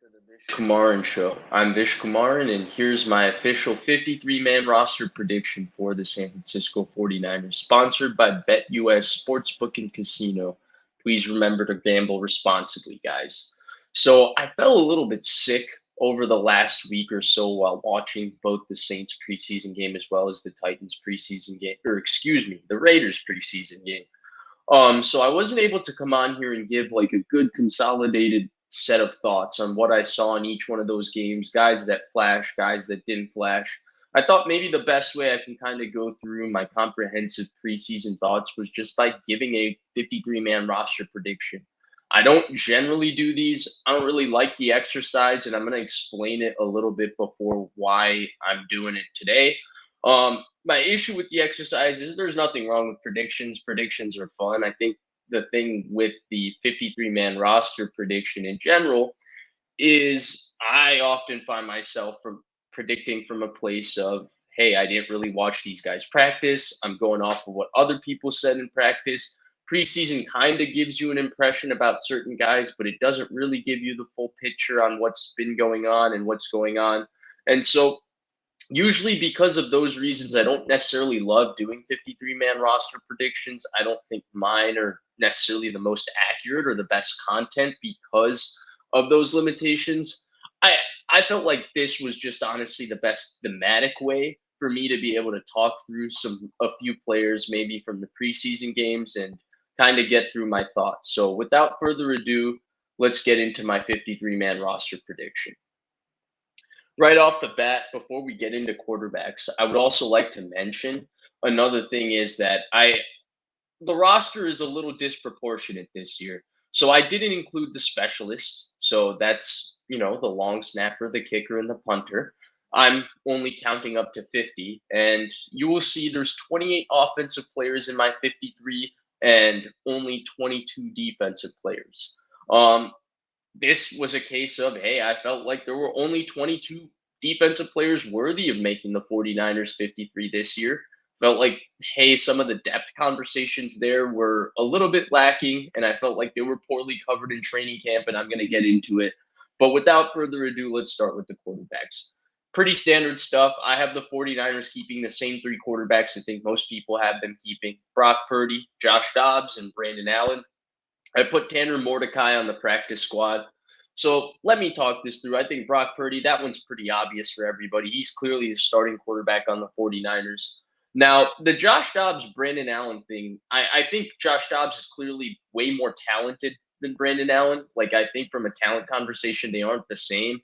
To the Vish Kumaran show. I'm Vish Kumaran, and here's my official 53-man roster prediction for the San Francisco 49ers, sponsored by BetUS Sportsbook and Casino. Please remember to gamble responsibly, guys. So I felt a little bit sick over the last week or so while watching both the Saints preseason game as well as the Titans preseason game, or excuse me, the Raiders preseason game. So I wasn't able to come on here and give like a good consolidated set of thoughts on what I saw in each one of those games, guys that flash, guys that didn't flash. I thought maybe the best way I can kind of go through my comprehensive preseason thoughts was just by giving a 53-man roster prediction. I don't generally do these. I don't really like the exercise, and I'm going to explain it a little bit before why I'm doing it today. My issue with the exercise is there's nothing wrong with predictions. Predictions are fun. I think the thing with the 53-man roster prediction in general is I often find myself from predicting from a place of, hey, I didn't really watch these guys practice. I'm going off of what other people said in practice. Preseason kind of gives you an impression about certain guys, but it doesn't really give you the full picture on what's been going on and what's going on. And so usually because of those reasons, I don't necessarily love doing 53-man roster predictions. I don't think mine are necessarily the most accurate or the best content because of those limitations. I I felt like this was just honestly the best thematic way for me to be able to talk through a few players maybe from the preseason games and kind of get through my thoughts. So without further ado, let's get into my 53-man roster prediction. Right off the bat, before we get into quarterbacks, I would also like to mention another thing is that I the roster is a little disproportionate this year. So I didn't include the specialists. So that's, the long snapper, the kicker, and the punter. I'm only counting up to 50. And you will see there's 28 offensive players in my 53 and only 22 defensive players. Um, this was a case of, hey, I felt like there were only 22 defensive players worthy of making the 49ers 53 this year. Felt like, hey, some of the depth conversations there were a little bit lacking, and I felt like they were poorly covered in training camp, and I'm going to get into it. But without further ado, let's start with the quarterbacks. Pretty standard stuff. I have the 49ers keeping the same three quarterbacks I think most people have them keeping: Brock Purdy, Josh Dobbs, and Brandon Allen. I put Tanner Mordecai on the practice squad. So let me talk this through. I think Brock Purdy, that one's pretty obvious for everybody. He's clearly the starting quarterback on the 49ers. Now, the Josh Dobbs, Brandon Allen thing, I think Josh Dobbs is clearly way more talented than Brandon Allen. Like, I think from a talent conversation, they aren't the same.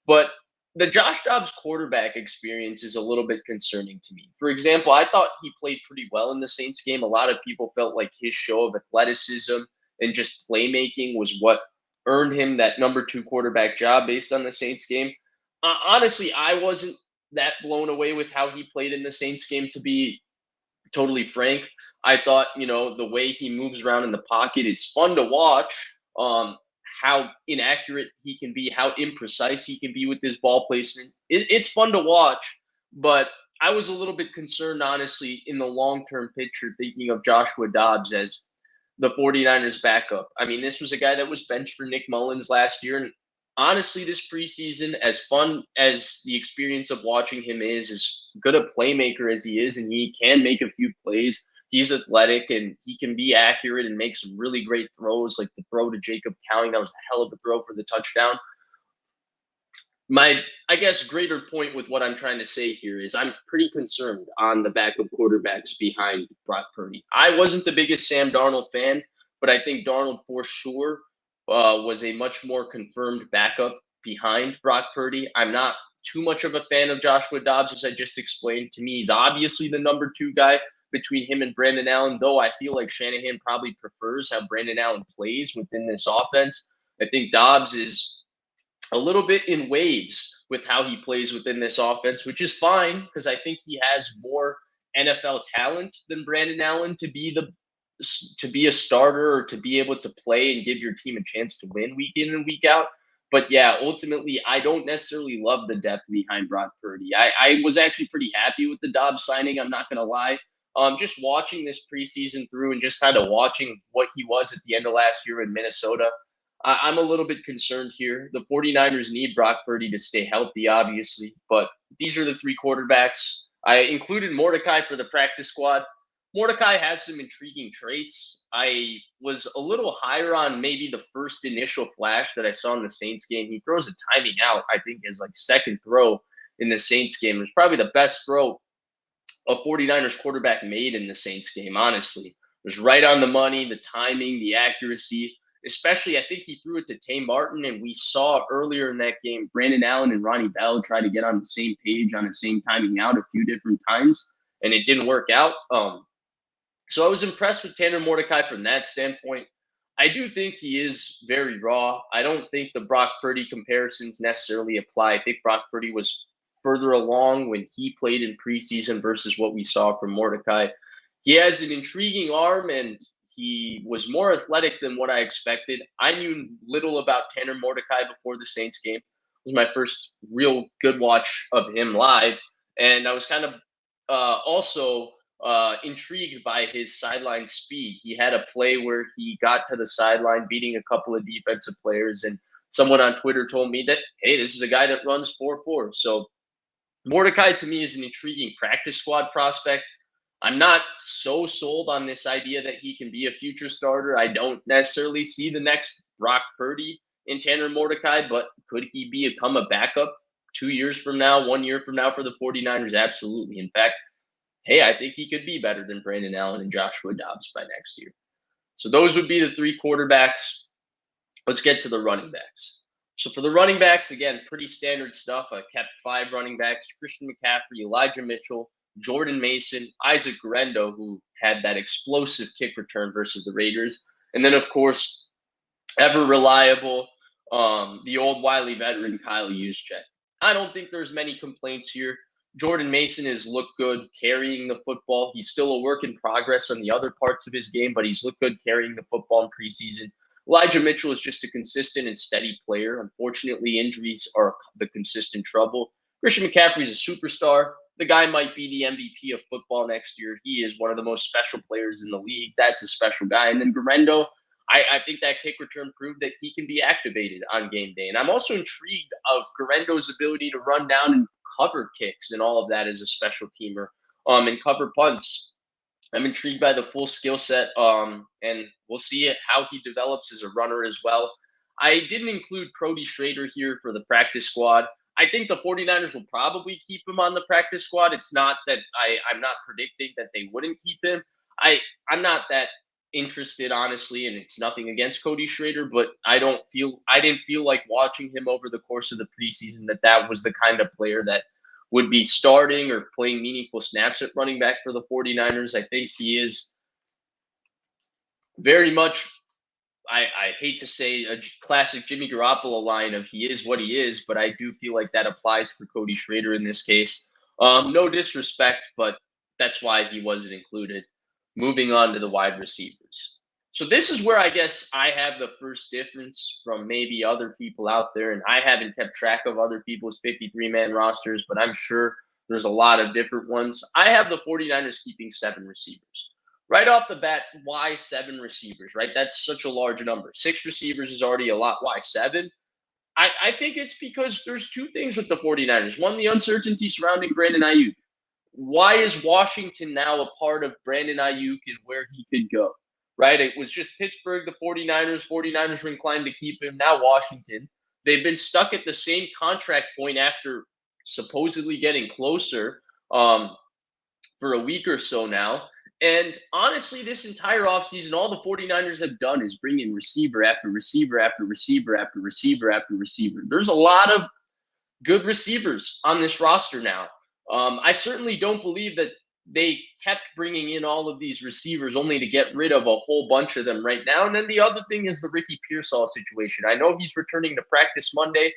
But the Josh Dobbs quarterback experience is a little bit concerning to me. For example, I thought he played pretty well in the Saints game. A lot of people felt like his show of athleticism and just playmaking was what earned him that number two quarterback job based on the Saints game. Honestly, I wasn't that blown away with how he played in the Saints game, to be totally frank. I thought, the way he moves around in the pocket, it's fun to watch. How inaccurate he can be, how imprecise he can be with his ball placement. It's fun to watch, but I was a little bit concerned, honestly, in the long term picture, thinking of Joshua Dobbs as the 49ers backup. I mean, this was a guy that was benched for Nick Mullins last year. And honestly, this preseason, as fun as the experience of watching him is, as good a playmaker as he is, and he can make a few plays, he's athletic and he can be accurate and make some really great throws, like the throw to Jacob Cowing. That was a hell of a throw for the touchdown. My, I guess, greater point with what I'm trying to say here is I'm pretty concerned on the backup quarterbacks behind Brock Purdy. I wasn't the biggest Sam Darnold fan, but I think Darnold for sure was a much more confirmed backup behind Brock Purdy. I'm not too much of a fan of Joshua Dobbs, as I just explained. To me, he's obviously the number two guy between him and Brandon Allen, though I feel like Shanahan probably prefers how Brandon Allen plays within this offense. I think Dobbs is a little bit in waves with how he plays within this offense, which is fine because I think he has more NFL talent than Brandon Allen to be a starter or to be able to play and give your team a chance to win week in and week out. But yeah, ultimately, I don't necessarily love the depth behind Brock Purdy. I was actually pretty happy with the Dobbs signing. I'm not going to lie. Just watching this preseason through and just kind of watching what he was at the end of last year in Minnesota, I'm a little bit concerned here. The 49ers need Brock Purdy to stay healthy, obviously, but these are the three quarterbacks. I included Mordecai for the practice squad. Mordecai has some intriguing traits. I was a little higher on maybe the first initial flash that I saw in the Saints game. He throws a timing out, I think, his like second throw in the Saints game. It was probably the best throw a 49ers quarterback made in the Saints game, honestly. It was right on the money, the timing, the accuracy. Especially, I think he threw it to Tay Martin, and we saw earlier in that game Brandon Allen and Ronnie Bell try to get on the same page on the same timing out a few different times, and it didn't work out. So I was impressed with Tanner Mordecai from that standpoint. I do think he is very raw. I don't think the Brock Purdy comparisons necessarily apply. I think Brock Purdy was further along when he played in preseason versus what we saw from Mordecai. He has an intriguing arm and he was more athletic than what I expected. I knew little about Tanner Mordecai before the Saints game. It was my first real good watch of him live. And I was kind of also intrigued by his sideline speed. He had a play where he got to the sideline beating a couple of defensive players, and someone on Twitter told me that, hey, this is a guy that runs 4.4. So Mordecai to me is an intriguing practice squad prospect. I'm not so sold on this idea that he can be a future starter. I don't necessarily see the next Brock Purdy in Tanner Mordecai, but could he become a backup 2 years from now, 1 year from now for the 49ers? Absolutely. In fact, hey, I think he could be better than Brandon Allen and Joshua Dobbs by next year. So those would be the three quarterbacks. Let's get to the running backs. So for the running backs, again, pretty standard stuff. I kept 5 running backs: Christian McCaffrey, Elijah Mitchell, Jordan Mason, Isaac Guerendo, who had that explosive kick return versus the Raiders. And then, of course, ever reliable, the old wily veteran, Kyle Juszczyk. I don't think there's many complaints here. Jordan Mason has looked good carrying the football. He's still a work in progress on the other parts of his game, but he's looked good carrying the football in preseason. Elijah Mitchell is just a consistent and steady player. Unfortunately, injuries are the consistent trouble. Christian McCaffrey is a superstar. The guy might be the MVP of football next year. He is one of the most special players in the league. That's a special guy. And then Guerendo, I think that kick return proved that he can be activated on game day. And I'm also intrigued of Guerendo's ability to run down and cover kicks and all of that as a special teamer, and cover punts. I'm intrigued by the full skill set, and we'll see how he develops as a runner as well. I didn't include Cody Schrader here for the practice squad. I think the 49ers will probably keep him on the practice squad. It's not that I'm not predicting that they wouldn't keep him. I'm not that interested, honestly, and it's nothing against Cody Schrader, but I didn't feel like watching him over the course of the preseason that was the kind of player that would be starting or playing meaningful snaps at running back for the 49ers. I think he is very much, I hate to say a classic Jimmy Garoppolo line of he is what he is, but I do feel like that applies for Cody Schrader in this case. No disrespect, but that's why he wasn't included. Moving on to the wide receivers. So this is where I guess I have the first difference from maybe other people out there, and I haven't kept track of other people's 53-man rosters, but I'm sure there's a lot of different ones. I have the 49ers keeping 7 receivers. Right off the bat, why 7 receivers, right? That's such a large number. 6 receivers is already a lot. Why 7? I think it's because there's 2 things with the 49ers. One, the uncertainty surrounding Brandon Ayuk. Why is Washington now a part of Brandon Ayuk and where he could go? Right? It was just Pittsburgh, the 49ers. 49ers were inclined to keep him. Now Washington. They've been stuck at the same contract point after supposedly getting closer for a week or so now. And honestly, this entire offseason, all the 49ers have done is bring in receiver after receiver after receiver after receiver after receiver. There's a lot of good receivers on this roster now. I certainly don't believe that they kept bringing in all of these receivers only to get rid of a whole bunch of them right now. And then the other thing is the Ricky Pearsall situation. I know he's returning to practice Monday,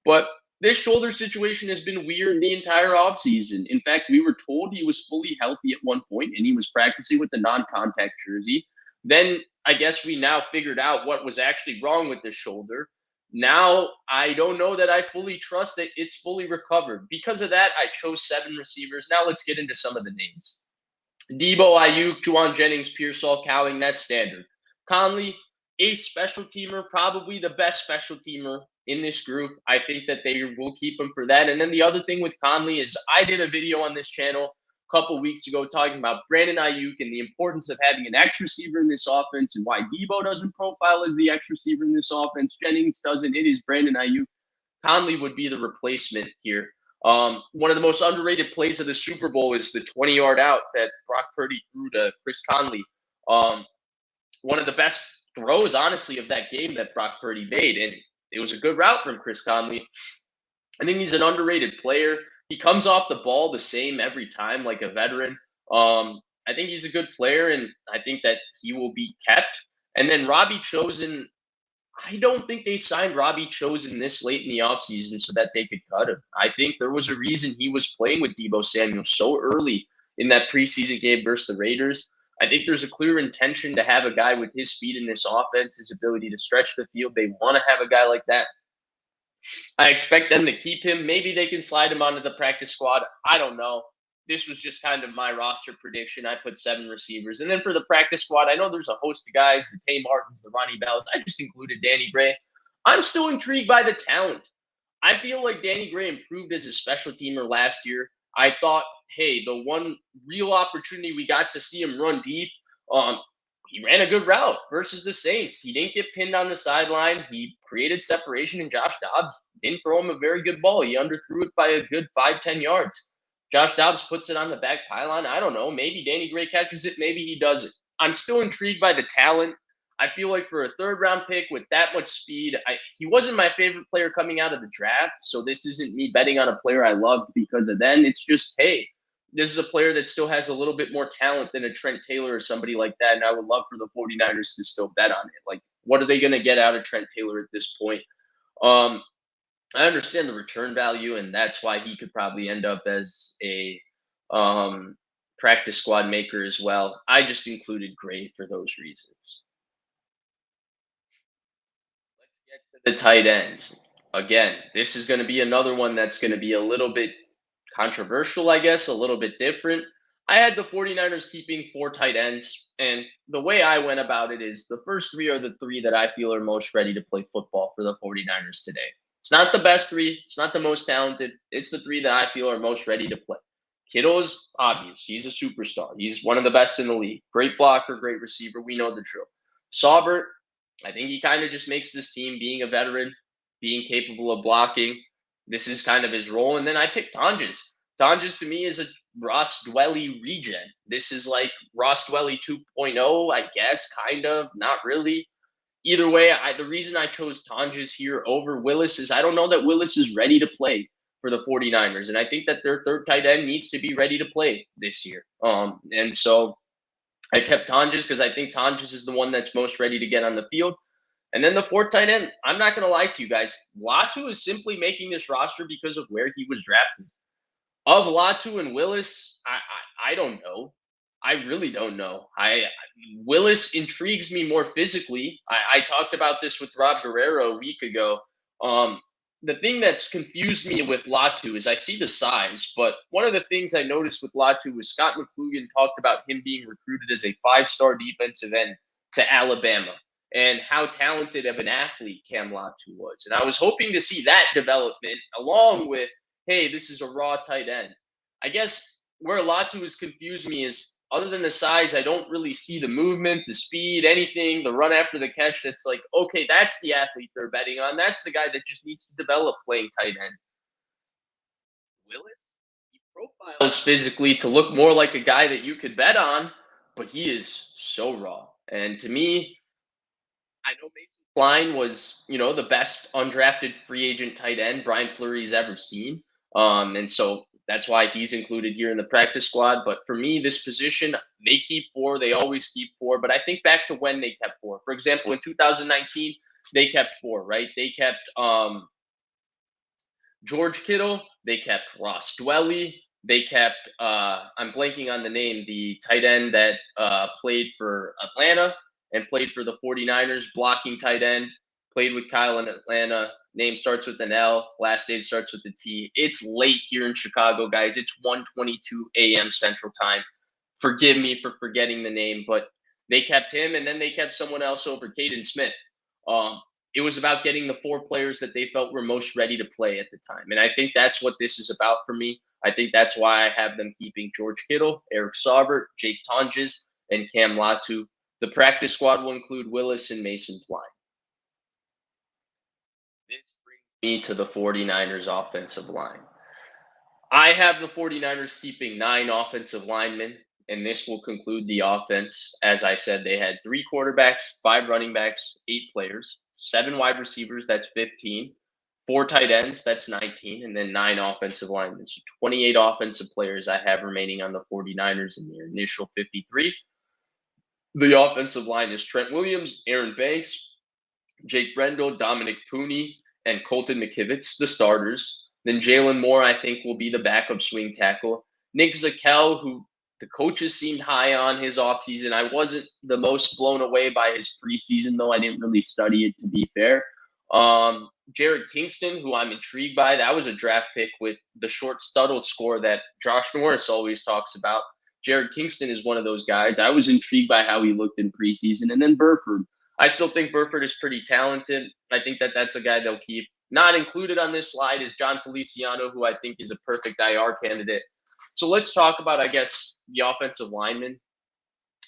but this shoulder situation has been weird the entire offseason. In fact, we were told he was fully healthy at one point and he was practicing with the non-contact jersey. Then I guess we now figured out what was actually wrong with the shoulder. Now, I don't know that I fully trust that it's fully recovered. Because of that, I chose 7 receivers. Now let's get into some of the names. Debo, Ayuk, Juwan Jennings, Pearsall, Cowing, that's standard. Conley, a special teamer, probably the best special teamer in this group. I think that they will keep him for that. And then the other thing with Conley is I did a video on this channel a couple weeks ago talking about Brandon Ayuk and the importance of having an X receiver in this offense and why Debo doesn't profile as the X receiver in this offense. Jennings doesn't. It is Brandon Ayuk. Conley would be the replacement here. One of the most underrated plays of the Super Bowl is the 20-yard out that Brock Purdy threw to Chris Conley. One of the best throws, honestly, of that game that Brock Purdy made, and it was a good route from Chris Conley. I think he's an underrated player. He comes off the ball the same every time, like a veteran. I think he's a good player, and I think that he will be kept. And then Robbie Chosen, I don't think they signed Robbie Chosen this late in the offseason so that they could cut him. I think there was a reason he was playing with Debo Samuel so early in that preseason game versus the Raiders. I think there's a clear intention to have a guy with his speed in this offense, his ability to stretch the field. They want to have a guy like that. I expect them to keep him. Maybe they can slide him onto the practice squad. I don't know. This was just kind of my roster prediction. I put 7 receivers. And then for the practice squad, I know there's a host of guys, the Tay Martins, the Ronnie Bells. I just included Danny Gray. I'm still intrigued by the talent. I feel like Danny Gray improved as a special teamer last year. I thought, hey, the one real opportunity we got to see him run deep, he ran a good route versus the Saints. He didn't get pinned on the sideline. He created separation, and Josh Dobbs didn't throw him a very good ball. He underthrew it by a good 5-10 yards. Josh Dobbs puts it on the back pylon. I don't know. Maybe Danny Gray catches it. Maybe he doesn't. I'm still intrigued by the talent. I feel like for a third-round pick with that much speed, he wasn't my favorite player coming out of the draft, so this isn't me betting on a player I loved because of then. It's just, hey, this is a player that still has a little bit more talent than a Trent Taylor or somebody like that, and I would love for the 49ers to still bet on it. Like, what are they going to get out of Trent Taylor at this point? I understand the return value, and that's why he could probably end up as a practice squad maker as well. I just included Gray for those reasons. Let's get to the tight ends. Again, this is going to be another one that's going to be a little bit controversial, I guess, a little bit different. I had the 49ers keeping 4 tight ends, and the way I went about it is the first 3 are the 3 that I feel are most ready to play football for the 49ers today. It's not the best 3, it's not the most talented, it's the 3 that I feel are most ready to play. Kittle is obvious. He's a superstar. He's one of the best in the league. Great blocker, great receiver. We know the drill. Saubert, I think he kind of just makes this team, being a veteran, being capable of blocking. This is kind of his role. And then I picked Tonjes. Tonjes to me is a Ross Dwelley regen. This is like Ross Dwelley 2.0, I guess, kind of, not really. Either way, the reason I chose Tonjes here over Willis is I don't know that Willis is ready to play for the 49ers. And I think that their third tight end needs to be ready to play this year. And so I kept Tonjes because I think Tonjes is the one that's most ready to get on the field. And then the 4th tight end, I'm not going to lie to you guys. Latu is simply making this roster because of where he was drafted. Of Latu and Willis, I don't know. I really don't know. Willis intrigues me more physically. I talked about this with Rob Guerrero a week ago. The thing that's confused me with Latu is I see the size, but one of the things I noticed with Latu was Scott McClugan talked about him being recruited as a 5-star defensive end to Alabama and how talented of an athlete Cam Latu was. And I was hoping to see that development along with, hey, this is a raw tight end. I guess where Latu has confused me is other than the size, I don't really see the movement, the speed, anything, the run after the catch that's like, okay, that's the athlete they're betting on. That's the guy that just needs to develop playing tight end. Willis, he profiles physically to look more like a guy that you could bet on, but he is so raw. And to me, I know Mason Klein was, the best undrafted free agent tight end Brian Fleury's ever seen. And so that's why he's included here in the practice squad. But for me, this position, they keep 4. They always keep 4. But I think back to when they kept 4. For example, in 2019, they kept 4, right? They kept George Kittle. They kept Ross Dwelley. They kept, I'm blanking on the name, the tight end that played for Atlanta and played for the 49ers, blocking tight end, played with Kyle in Atlanta. Name starts with an L, last name starts with a T. It's late here in Chicago, guys. It's 1:22 a.m. Central Time. Forgive me for forgetting the name, but They kept him, and then they kept someone else over Caden Smith. Um, it was about getting the four players that they felt were most ready to play at the time. And I think that's what this is about for me. I think that's why I have them keeping George Kittle, Eric Saubert, Jake Tonjes, and Cam Latu. The practice squad will include Willis and Mason Klein. This brings me to the 49ers offensive line. I have the 49ers keeping 9 offensive linemen, and this will conclude the offense. As I said, they had 3 quarterbacks, 5 running backs, 8 players, 7 wide receivers, that's 15, 4 tight ends, that's 19, and then 9 offensive linemen. So 28 offensive players I have remaining on the 49ers in their initial 53. The offensive line is Trent Williams, Aaron Banks, Jake Brendel, Dominic Pooney, and Colton McKivitz, the starters. Then Jalen Moore, I think, will be the backup swing tackle. Nick Zakelj, who the coaches seemed high on his offseason. I wasn't the most blown away by his preseason, though. I didn't really study it, to be fair. Jared Kingston, who I'm intrigued by. That was a draft pick with the short Stuttle score that Josh Norris always talks about. Jared Kingston is one of those guys. I was intrigued by how he looked in preseason. And then Burford. I still think Burford is pretty talented. I think that's a guy they'll keep. Not included on this slide is John Feliciano, who I think is a perfect IR candidate. So let's talk about, I guess, the offensive linemen.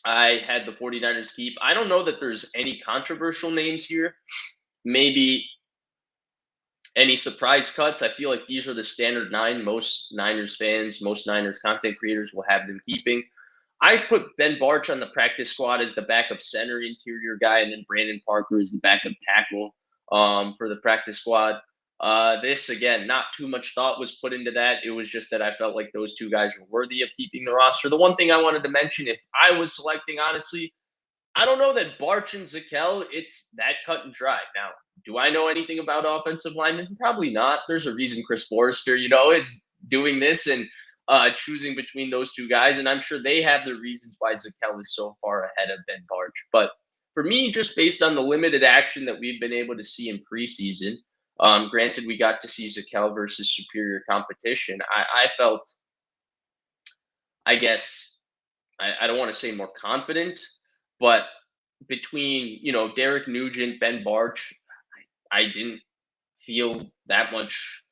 I had the 49ers keep. I don't know that there's any controversial names here. Maybe any surprise cuts. I feel like these are the standard 9 most Niners fans, most Niners content creators will have them keeping. I put Ben Barch on the practice squad as the backup center interior guy, and then Brandon Parker is the backup tackle for the practice squad. This, again, not too much thought was put into that. It was just that I felt like those 2 guys were worthy of keeping the roster. The one thing I wanted to mention, if I was selecting, honestly, I don't know that Barch and Zakelj, it's that cut and dry. Now, do I know anything about offensive linemen? Probably not. There's a reason Chris Forrester, is doing this and choosing between those 2 guys. And I'm sure they have the reasons why Zakelj is so far ahead of Ben Barch. But for me, just based on the limited action that we've been able to see in preseason, granted, we got to see Zakelj versus superior competition. I felt, I guess, I don't want to say more confident, but between, Derek Nugent, Ben Barch, I didn't feel that much.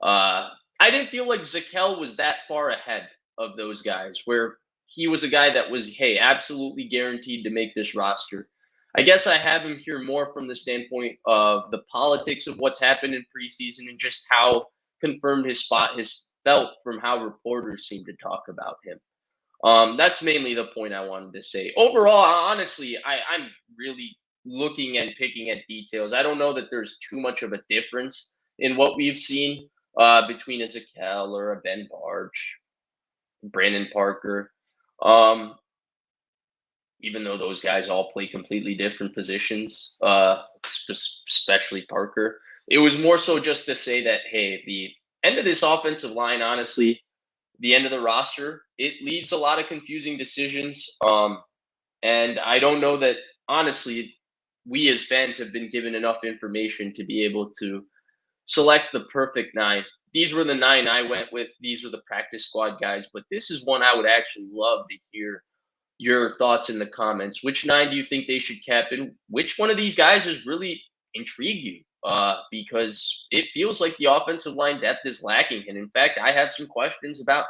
I didn't feel like Zakelj was that far ahead of those guys, where he was a guy that was, hey, absolutely guaranteed to make this roster. I guess I have him here more from the standpoint of the politics of what's happened in preseason and just how confirmed his spot has felt from how reporters seem to talk about him. That's mainly the point I wanted to say. Overall, honestly, I'm really looking and picking at details. I don't know that there's too much of a difference in what we've seen between a Zakelj or a Ben Barch, Brandon Parker. Even though those guys all play completely different positions, especially Parker. It was more so just to say that, hey, the end of this offensive line, honestly, the end of the roster, it leaves a lot of confusing decisions. And I don't know that, honestly, we as fans have been given enough information to be able to select the perfect 9. These were the 9 I went with. These are the practice squad guys. But this is one I would actually love to hear your thoughts in the comments. Which 9 do you think they should cap? And which one of these guys has really intrigued you? Because it feels like the offensive line depth is lacking. And in fact, I have some questions about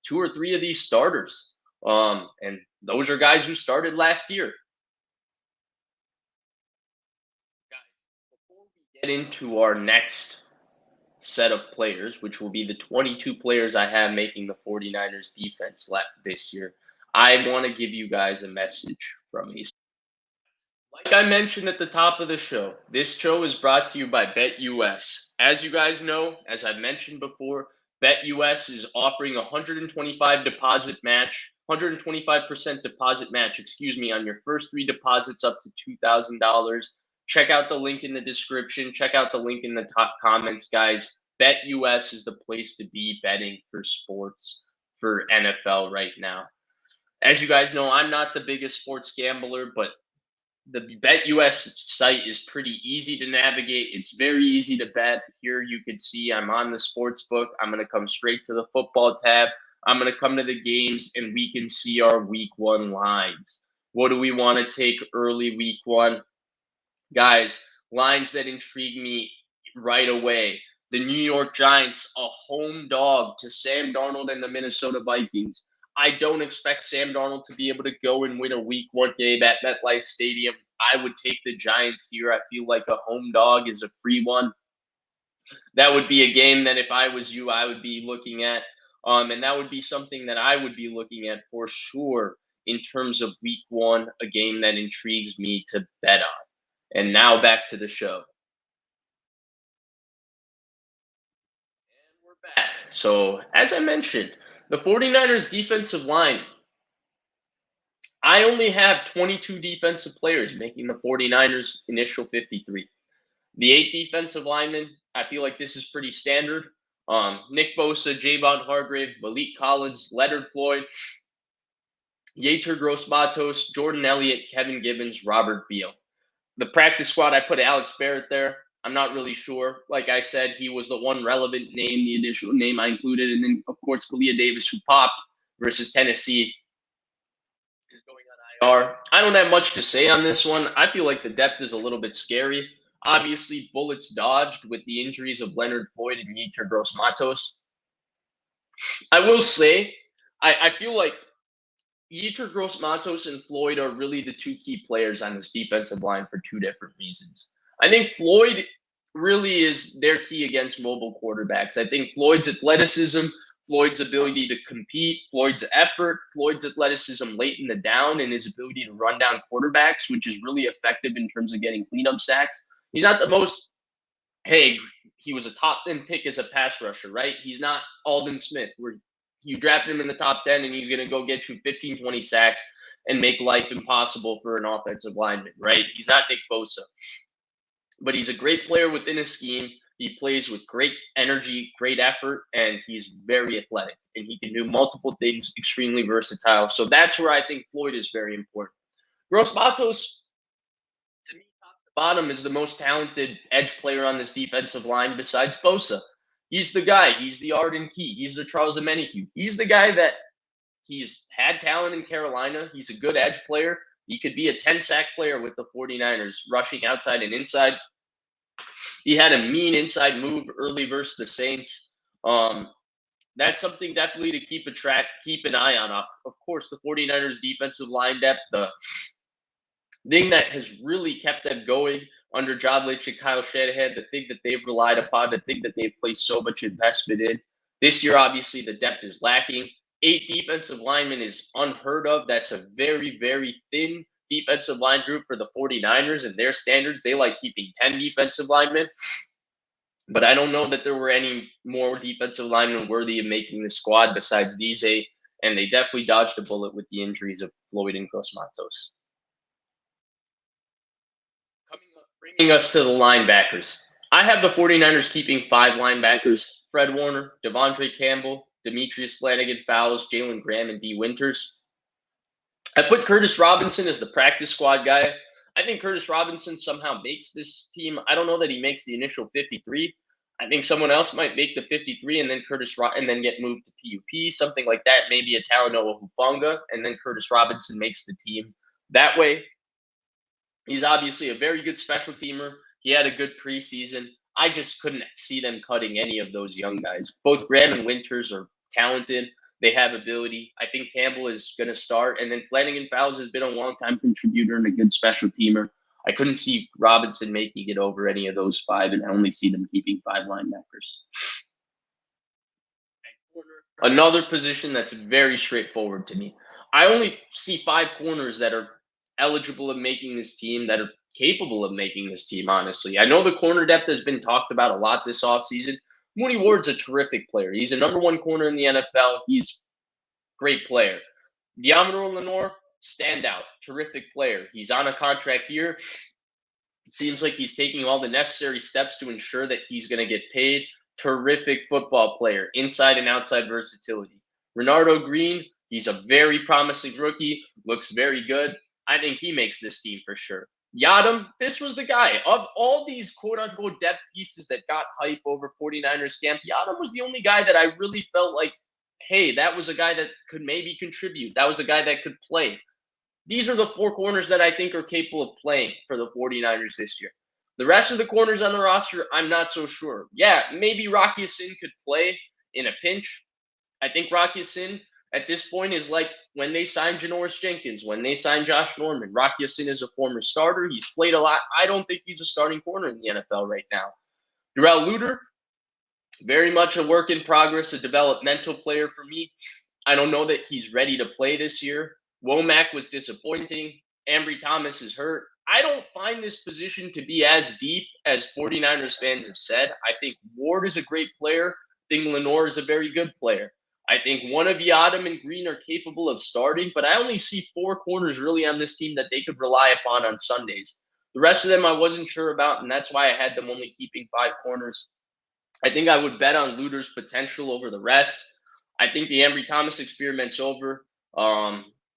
2 or 3 of these starters. And those are guys who started last year. Guys, before we get into our next set of players, which will be the 22 players I have making the 49ers defense this year, I want to give you guys a message from me. Like I mentioned at the top of the show, this show is brought to you by BetUS. As you guys know, as I've mentioned before, BetUS is offering 125% deposit match, on your first 3 deposits up to $2,000. Check out the link in the description. Check out the link in the top comments, guys. BetUS is the place to be betting for sports for NFL right now. As you guys know, I'm not the biggest sports gambler, but the BetUS site is pretty easy to navigate. It's very easy to bet. Here you can see I'm on the sports book. I'm going to come straight to the football tab. I'm going to come to the games, and we can see our week 1 lines. What do we want to take early week one? Guys, lines that intrigue me right away. The New York Giants, a home dog to Sam Darnold and the Minnesota Vikings. I don't expect Sam Darnold to be able to go and win a week one game at MetLife Stadium. I would take the Giants here. I feel like a home dog is a free one. That would be a game that if I was you, I would be looking at. And that would be something that I would be looking at for sure in terms of week one, a game that intrigues me to bet on. And now back to the show. We're back. So, as I mentioned, the 49ers defensive line, I only have 22 defensive players making the 49ers initial 53. The 8 defensive linemen, I feel like this is pretty standard. Nick Bosa, Javon Hargrave, Malik Collins, Leonard Floyd, Yetur Gross-Matos, Jordan Elliott, Kevin Gibbons, Robert Beal. The practice squad, I put Alex Barrett there. I'm not really sure. Like I said, he was the one relevant name, the initial name I included. And then, of course, Kalia Davis, who popped versus Tennessee, is going on IR. I don't have much to say on this one. I feel like the depth is a little bit scary. Obviously, bullets dodged with the injuries of Leonard Floyd and Yetur Gross Matos. I will say, I feel like Yetur Gross Matos and Floyd are really the two key players on this defensive line for two different reasons. I think Floyd really is their key against mobile quarterbacks. I think Floyd's athleticism, Floyd's ability to compete, Floyd's effort, Floyd's athleticism late in the down, and his ability to run down quarterbacks, which is really effective in terms of getting cleanup sacks. He's not the most, hey, he was a top 10 pick as a pass rusher, right? He's not Aldon Smith, where you draft him in the top 10 and he's going to go get you 15, 20 sacks and make life impossible for an offensive lineman, right? He's not Nick Bosa, but he's a great player within a scheme. He plays with great energy, great effort, and he's very athletic. And he can do multiple things, extremely versatile. So that's where I think Floyd is very important. Gross Matos, to me, top to bottom, is the most talented edge player on this defensive line besides Bosa. He's the guy. He's the Arden Key. He's the Charles Omenihu. He's the guy that he's had talent in Carolina. He's a good edge player. He could be a 10-sack player with the 49ers, rushing outside and inside. He had a mean inside move early versus the Saints. That's something definitely to keep an eye on. Of course, the 49ers defensive line depth, the thing that has really kept them going under John Lynch and Kyle Shanahan, the thing that they've relied upon, the thing that they've placed so much investment in. This year, obviously, the depth is lacking. 8 defensive linemen is unheard of. That's a very, very thin defensive line group for the 49ers and their standards. They like keeping 10 defensive linemen. But I don't know that there were any more defensive linemen worthy of making the squad besides these 8. And they definitely dodged a bullet with the injuries of Floyd and Gross Matos. Bringing us to the linebackers. I have the 49ers keeping 5 linebackers: Fred Warner, Devondre Campbell, Demetrius Flanagan-Fowles, Jalen Graham, and D. Winters. I put Curtis Robinson as the practice squad guy. I think Curtis Robinson somehow makes this team. I don't know that he makes the initial 53. I think someone else might make the 53 and then get moved to PUP, something like that. Maybe a Talanoa Hufanga, and then Curtis Robinson makes the team that way. He's obviously a very good special teamer. He had a good preseason. I just couldn't see them cutting any of those young guys. Both Graham and Winters are talented. They have ability. I think Campbell is going to start. And then Flanagan-Fowles has been a long-time contributor and a good special teamer. I couldn't see Robinson making it over any of those 5, and I only see them keeping 5 linebackers. Another position that's very straightforward to me. I only see 5 corners that are eligible of making this team, that are capable of making this team, honestly. I know the corner depth has been talked about a lot this offseason. Mooney Ward's a terrific player. He's a number 1 corner in the NFL. He's a great player. Deommodore Lenoir, standout, terrific player. He's on a contract year. It seems like he's taking all the necessary steps to ensure that he's going to get paid. Terrific football player, inside and outside versatility. Renardo Green, he's a very promising rookie, looks very good. I think he makes this team for sure. Yadam, this was the guy. Of all these quote-unquote depth pieces that got hype over 49ers camp, Yadam was the only guy that I really felt like, hey, that was a guy that could maybe contribute. That was a guy that could play. These are the four corners that I think are capable of playing for the 49ers this year. The rest of the corners on the roster, I'm not so sure. Yeah, maybe Rocky Sin could play in a pinch. I think Rocky Sin at this point is like when they signed Janoris Jenkins, when they signed Josh Norman. Rocky Sin is a former starter. He's played a lot. I don't think he's a starting corner in the NFL right now. Darrell Luter, very much a work in progress, a developmental player for me. I don't know that he's ready to play this year. Womack was disappointing. Ambry Thomas is hurt. I don't find this position to be as deep as 49ers fans have said. I think Ward is a great player. I think Lenore is a very good player. I think one of Yadam and Green are capable of starting, but I only see four corners really on this team that they could rely upon on Sundays. The rest of them I wasn't sure about, and that's why I had them only keeping five corners. I think I would bet on Luter's potential over the rest. I think the Ambry Thomas experiment's over.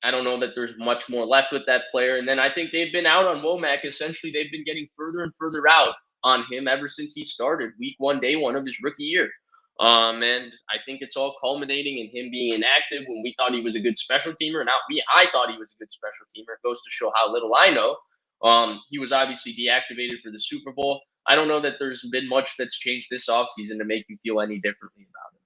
I don't know that there's much more left with that player. And then I think they've been out on Womack. Essentially, they've been getting further and further out on him ever since he started week one, day one of his rookie year. And I think it's all culminating in him being inactive when we thought he was a good special teamer. Not me. I thought he was a good special teamer. It goes to show how little I know. He was obviously deactivated for the Super Bowl. I don't know that there's been much that's changed this offseason to make you feel any differently about him.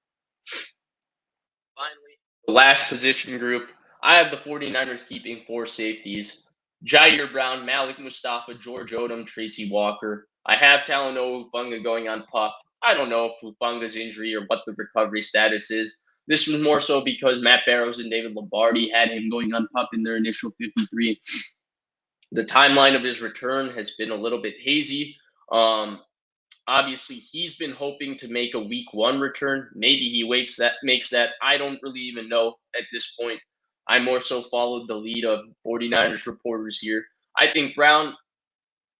Finally, the last position group, I have the 49ers keeping four safeties. Jair Brown, Malik Mustafa, George Odom, Tracy Walker. I have Talanoa Hufanga going on PUP. I don't know if Hufanga's injury or what the recovery status is. This was more so because Matt Barrows and David Lombardi had him going on PUP in their initial 53. The timeline of his return has been a little bit hazy. Obviously, he's been hoping to make a week one return. Maybe he makes that. I don't really even know at this point. I more so followed the lead of 49ers reporters here. I think Brown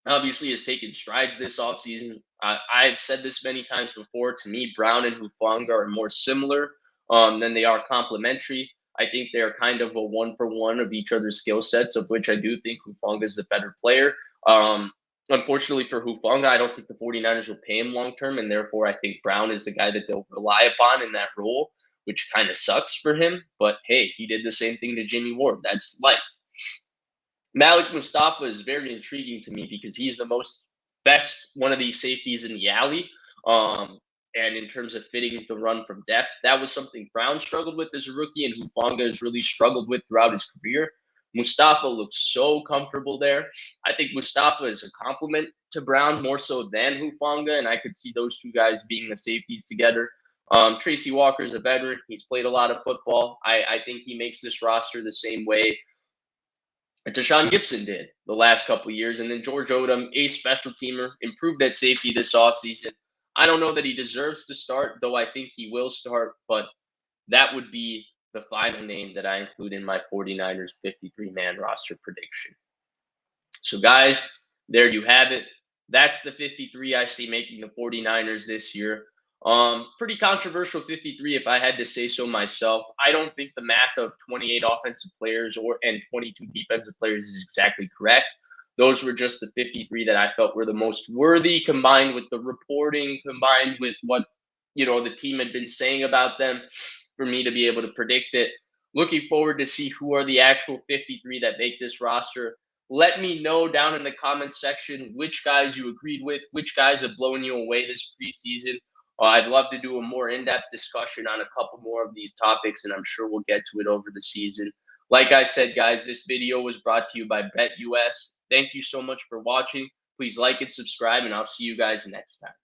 obviously has taken strides this offseason. I've said this many times before. To me, Brown and Hufanga are more similar than they are complementary. I think they're kind of a one for one of each other's skill sets, of which I do think Hufanga is the better player. Unfortunately for Hufanga, I don't think the 49ers will pay him long term, and therefore I think Brown is the guy that they'll rely upon in that role, which kind of sucks for him. But hey, he did the same thing to Jimmy Ward. That's life. Malik Mustafa is very intriguing to me because he's the most best one of these safeties in the alley. And in terms of fitting the run from depth, that was something Brown struggled with as a rookie, and Hufanga has really struggled with throughout his career. Mustafa looks so comfortable there. I think Mustafa is a compliment to Brown more so than Hufanga, and I could see those two guys being the safeties together. Tracy Walker is a veteran. He's played a lot of football. I think he makes this roster the same way Deshaun Gibson did the last couple of years. And then George Odom, a special teamer, improved at safety this offseason. I don't know that he deserves to start, though I think he will start, but that would be the final name that I include in my 49ers 53-man roster prediction. So, guys, there you have it. That's the 53 I see making the 49ers this year. Pretty controversial 53 if I had to say so myself. I don't think the math of 28 offensive players and 22 defensive players is exactly correct. Those were just the 53 that I felt were the most worthy, combined with the reporting, combined with what the team had been saying about them, for me to be able to predict it. Looking forward to see who are the actual 53 that make this roster. Let me know down in the comments section which guys you agreed with, which guys have blown you away this preseason. I'd love to do a more in-depth discussion on a couple more of these topics, and I'm sure we'll get to it over the season. Like I said, guys, this video was brought to you by BetUS. Thank you so much for watching. Please like and subscribe, and I'll see you guys next time.